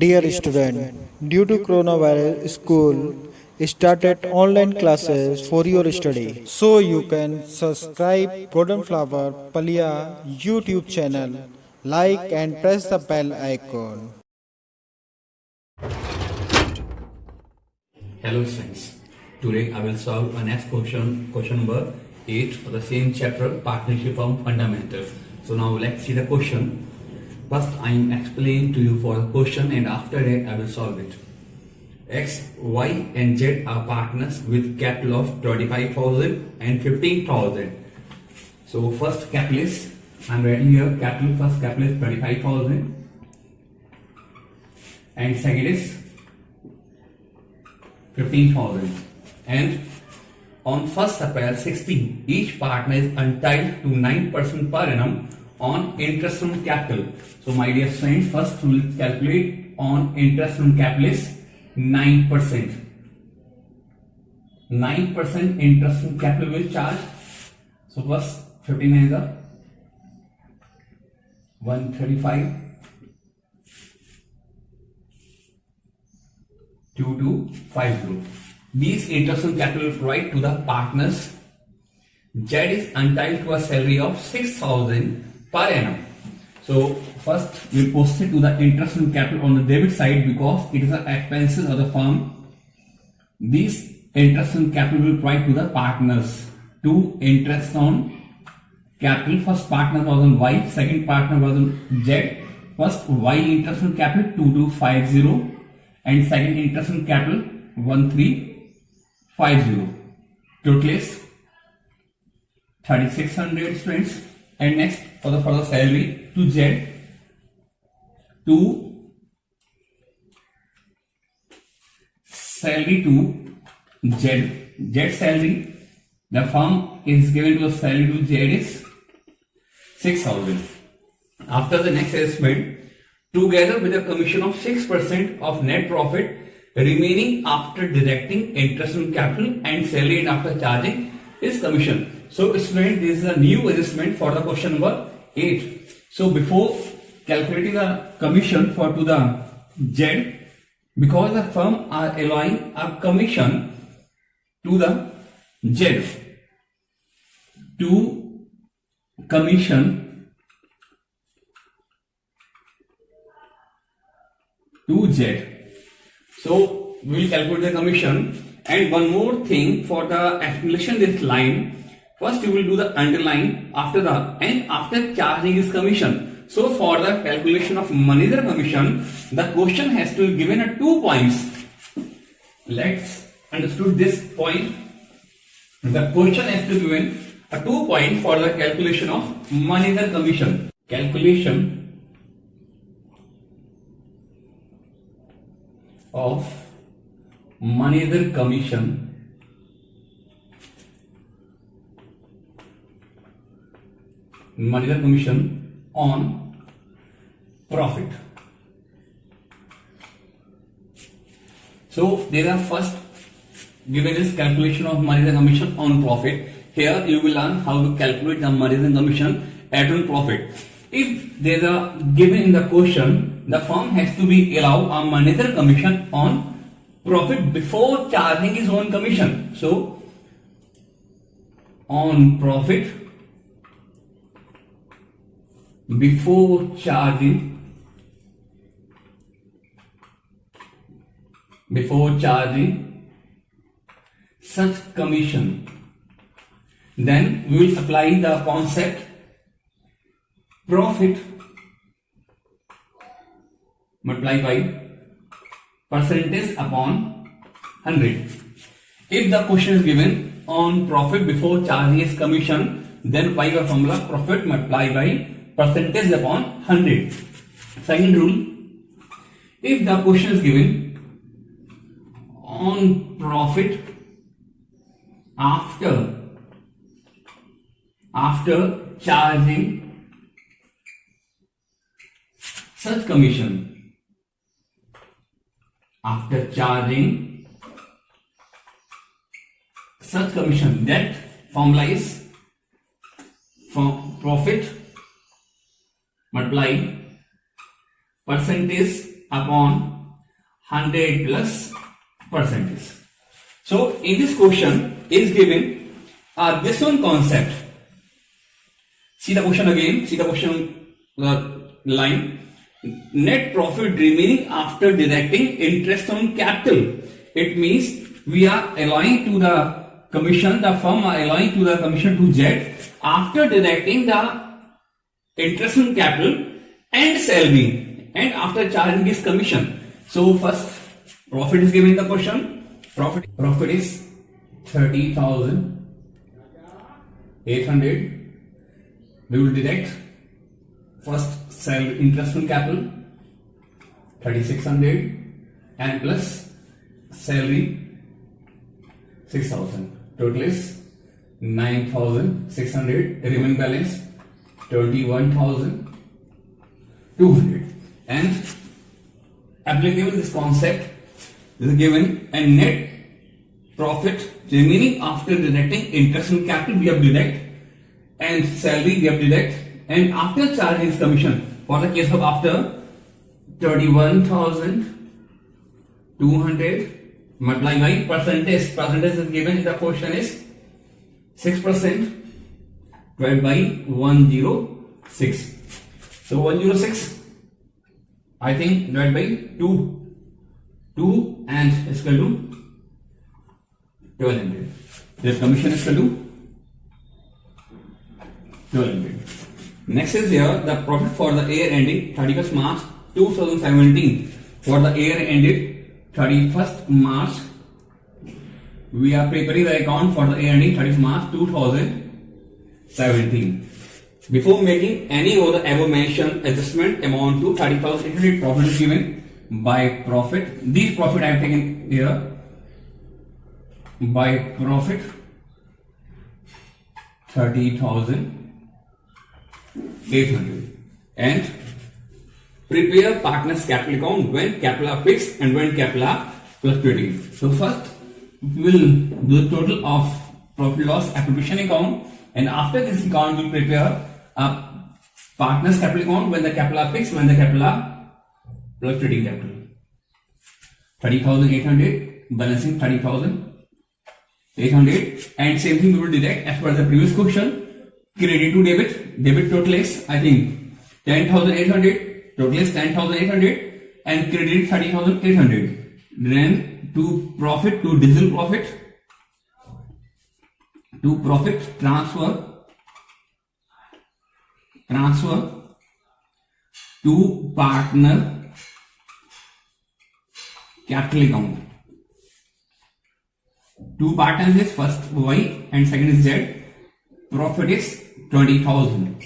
Dear student, due to coronavirus, school started online classes for your study. So you can subscribe Golden Flower Palia YouTube channel, like and press the bell icon. Hello friends, today I will solve a next question number 8 of the same chapter, Partnership from Fundamentals. So now let's see the question. First I am explaining to you for the question and after that I will solve it. X, Y and Z are partners with capital of 25,000 and 15,000. So first capital is, I am writing here capital, first capital is 25,000 and second is 15,000, and on 1st April 16 each partner is entitled to 9% per annum on interest on capital. So my dear friends, first we will calculate on interest on capital is 9%. 9% interest on capital will charge. So first 59 is a 135 2250. These interest on capital will provide to the partners. Z is entitled to a salary of 6,000 per annum. So first we proceed to the interest on capital on the debit side because it is the expenses of the firm. These interest on capital will provide to the partners. To interest on capital, first partner was on Y, second partner was on Z. First Y interest on capital 2250 and second interest on capital 1350. Total is 3600 students. And next for the salary to Z, to salary to Z salary, the firm is given to a salary to Z is 6,000. After the next assessment, together with a commission of 6% of net profit remaining after deducting interest on capital and salary and after charging is commission. So student, this is a new adjustment for the question number 8. So before calculating the commission for to the Z, because the firm are allowing a commission to the Z, to commission to Z. So we will calculate the commission. And one more thing for the explanation this line, first you will do the underline after the and after charging is commission. So for the calculation of manager commission, the question has to be given at 2 points. Let's understood this point. The question has to be given a 2 point for the calculation of manager commission. Calculation of manager commission on profit. So there are first given is calculation of manager commission on profit. Here you will learn how to calculate the manager commission on profit. If there are given in the question, the firm has to be allow a manager commission on profit before charging his own commission. So on profit before charging such commission, then we will apply the concept profit multiplied by percentage upon 100. If the question is given on profit before charging his commission, then by the formula profit multiplied by percentage upon 100. Second rule, if the question is given on profit after charging such commission, that formula is from profit multiply percentage upon 100 plus percentage. So in this question is given this one concept. See the question again. See the question line. Net profit remaining after deducting interest on capital. It means we are allowing to the commission, the firm are allowing to the commission to Z after deducting the interest on capital and salary and after charging this commission. So first profit is given in the question. Profit is 30,800. We will deduct first salary, interest on capital 3,600 and plus salary 6,000. Total is 9,600. Remaining balance 21,200. And applicable this concept is given a net profit remaining after deducting interest on capital we have deduct and salary we have deduct and after charging commission for the case of after 31,200 multiply by percentage is given in the question is 6% divided by 106. So 106 I think divided by 2 and is equal to 1200. This commission is equal to 1200. Next is here the profit for the year ending 31st March 2017. For the year ended 31st March, we are preparing the account for the year ending 31st March 2017. Before making any of the above mentioned adjustment amount to 30,800, profit is given by profit. This profit I have taken here by profit 30,800 and prepare partners capital account when capital are fixed and when capital are fluctuating. So first we will do the total of profit loss attribution account and after this account we will prepare a partners capital account when the capital are fixed, when the capital are fluctuating capital. 30,800 balancing 30,800 and same thing we will deduct as per the previous question. Credit to debit total is I think 10,800, total is 10,800 and credit 30,800. Then to profit, to diesel profit, to profit transfer to partner capital account. Two partners is first Y and second is Z. Profit is 20,000.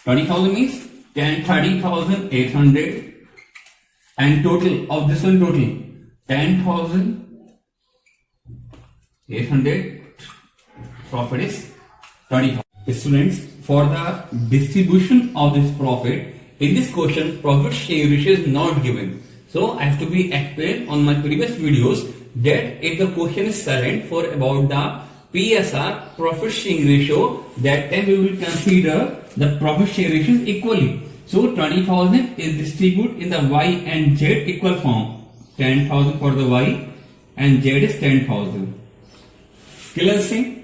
20,000 means 30,800 and total of this one total 10,800. Profit is 20,000. Students, for the distribution of this profit in this question, profit share ratio is not given. So I have to be explained on my previous videos that if the question is silent for about the PSR, profit sharing ratio, that time we will consider the profit share ratios equally. So 20,000 is distributed in the Y and Z equal form. 10,000 for the Y and Z is 10,000. Clear thing?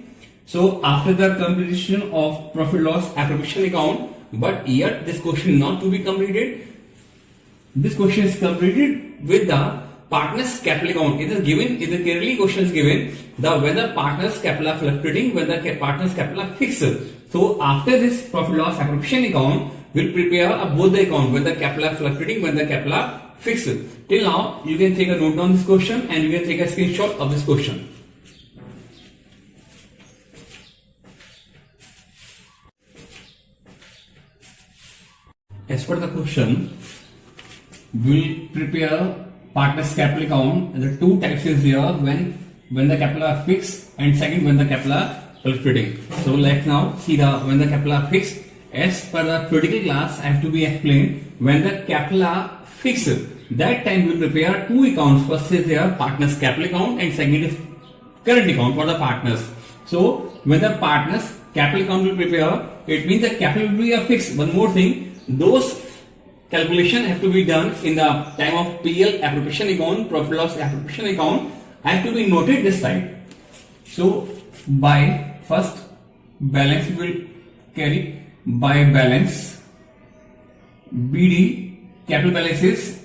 So after the completion of profit loss attribution account, but yet this question not to be completed. This question is completed with the partners capital account. It is given, it is clearly question is given the whether partners capital are fluctuating, whether partners capital are fixed. So after this profit loss attribution account, we'll prepare both the account whether capital are fluctuating, whether capital are fixed. Till now, you can take a note down this question and you can take a screenshot of this question. As per the question, we'll prepare partners capital account. The two types is here when the capital are fixed and second when the capital are fluctuating. So let's now see the when the capital are fixed. As per the theoretical class, I have to be explained when the capital are fixed. That time we will prepare two accounts. First is their partners capital account and second is current account for the partners. So when the partners capital account will prepare, it means the capital will be a fixed. One more thing, those calculation have to be done in the time of PL appropriation account, profit loss appropriation account have to be noted this side. So by first balance we will carry by balance BD capital balance is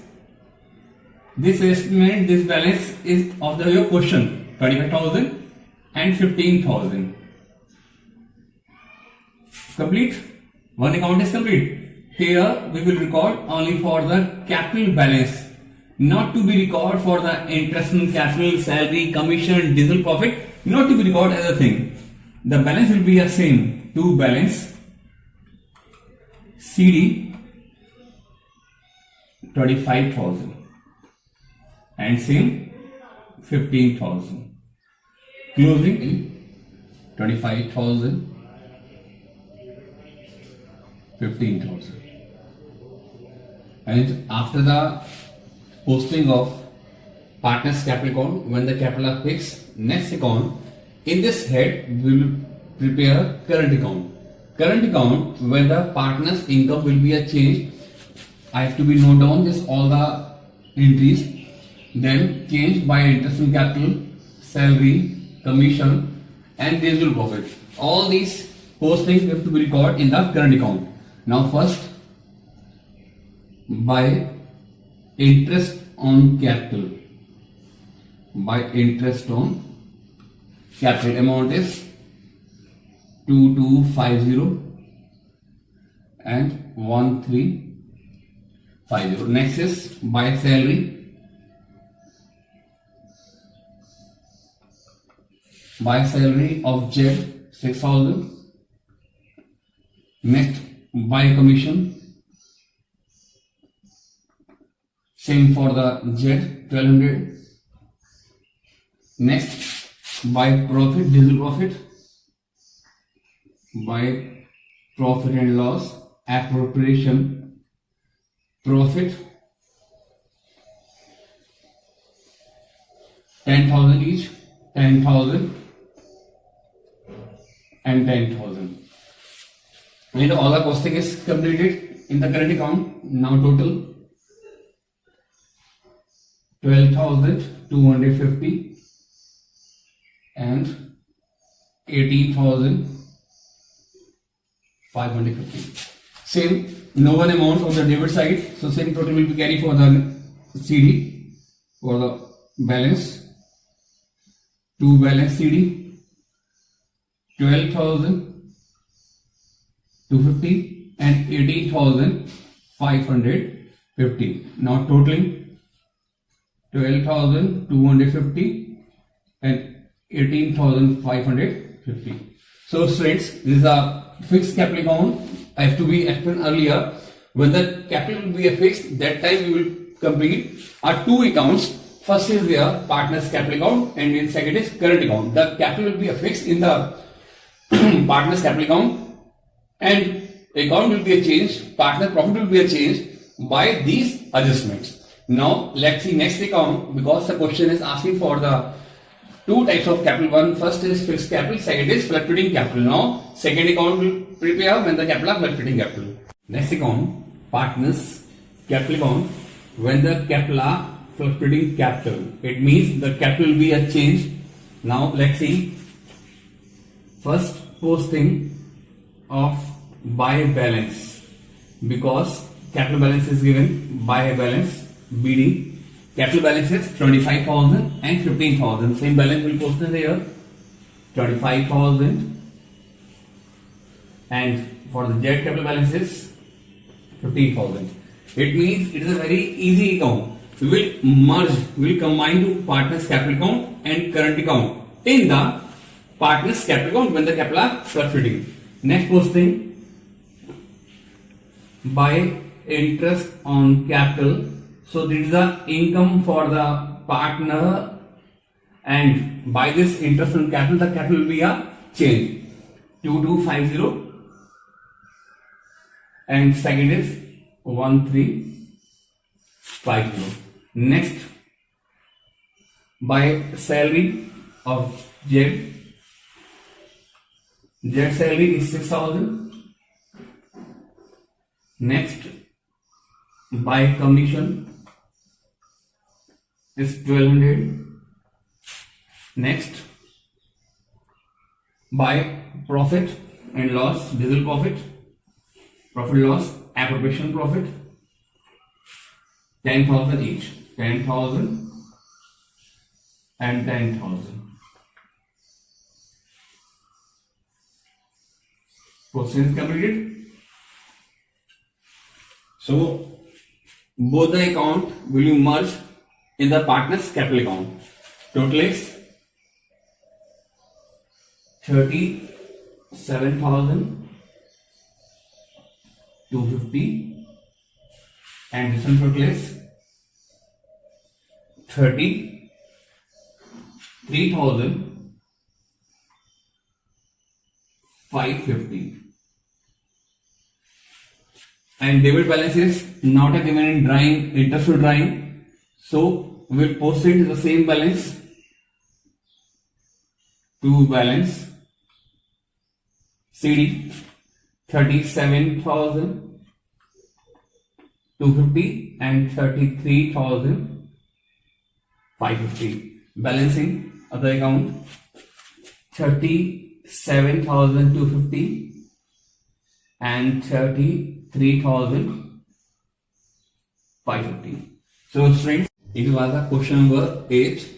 this estimate, this balance is of the your question 25,000 and 15,000. Complete. One account is complete. Here we will record only for the capital balance, not to be recorded for the interest on capital, salary, commission, diesel profit, not to be recorded as a thing. The balance will be the same. To balance CD 25,000 and same 15,000. Closing in 25,000, 15,000. And after the posting of partners capital account, when the capital are fixed, next account, in this head we will prepare current account. Current account, when the partners income will be a change, I have to be note down this all the entries, then change by interest on capital, salary, commission and diesel profit. All these postings have to be recorded in the current account. Now first, by interest on capital, by interest on capital amount is 2250 and 1350. Next is by salary, by salary of Z 6,000. Next by commission, same for the Z 1200. Next by profit, diesel profit, by profit and loss appropriation, profit 10,000 each, 10,000 and 10,000. And all the costing is completed in the current account. Now total 12,250 and 18,550. Same, no one amount on the debit side, so same total will be carried for the CD, for the balance. To balance CD 12,250 and 18,550. Now totaling 12,250 and 18,550. So students, this is a fixed capital account. I have to be explained earlier. When the capital will be a fixed, that time we will complete our two accounts. First is their partners capital account and then second is current account. The capital will be a fixed in the partners capital account and account will be a change, partner profit will be a change by these adjustments. Now let's see next account, because the question is asking for the two types of capital. One first is fixed capital, second is fluctuating capital. Now second account will prepare when the capital are fluctuating capital. Next account, partners capital account, when the capital are fluctuating capital. It means the capital will be a change. Now let's see. First posting of by balance, because capital balance is given by balance BD. Capital balance is 25,000 and 15,000. Same balance will post in here 25,000 and for the Z capital balance is 15,000. It means it is a very easy account. We will merge, we will combine to partners capital account and current account in the partners capital account when the capital are fluctuating. Next posting by interest on capital. So this is the income for the partner, and by this interest on capital, the capital will be a change 2250 and second is 1350. Next, by salary of Z salary is 6,000. Next, by commission is 1200. Next, by profit and loss, diesel profit loss, appropriation profit, 10,000 each, 10,000 and 10,000. Question is completed. So both the account will be merged in the partner's capital account. Total is 37,250 and this one total is 33,550. And debit balance is not given in drawing, interest to drawing, so we will proceed the same balance to balance CD 37,250 and 33,550. Balancing of the account 37,250 and 33,550. So friends, it was the question number 8.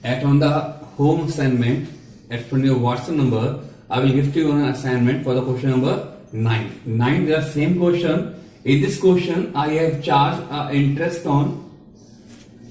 At on the home assignment, as per your WhatsApp number, I will give to you an assignment for the question number 9. 9, the same question. In this question, I have charged interest on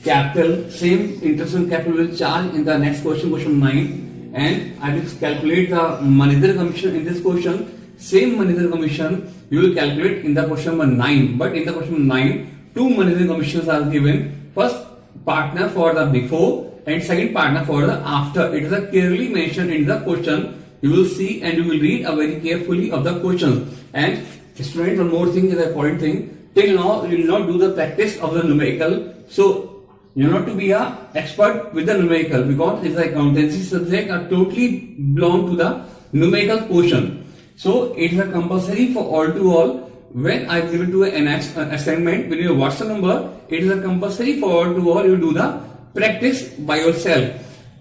capital. Same interest on capital will charge in the next question, question 9. And I will calculate the manager commission in this question. Same manager commission you will calculate in the question number 9. But in the question 9, 2 manager commissions are given. First partner for the before and second partner for the after. It is clearly mentioned in the question. You will see and you will read very carefully of the question. And students, one more thing is an important thing. Till now, you will not do the practice of the numerical. So, you have to be an expert with the numerical because it's the accountancy subject are totally belong to the numerical portion. So, it is a compulsory for all to all. When I give it to an assignment with your WhatsApp number, it is a compulsory for all to all. You do the practice by yourself.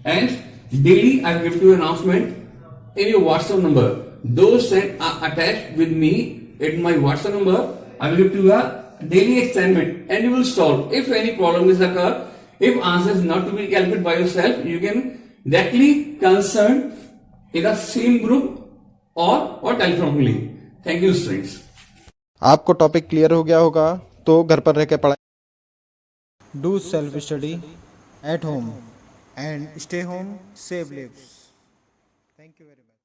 And daily I give you announcement in your WhatsApp number. Those that are attached with me at my WhatsApp number, I will give you a daily assignment and you will solve. If any problem is occur, if answer is not to be calculated by yourself, you can directly consult in the same group or telephonically. Thank you, students. आपको topic clear हो गया होगा तो घर पर रह के पढ़ाई। Do self study at home and stay home, save lives. Thank you very much.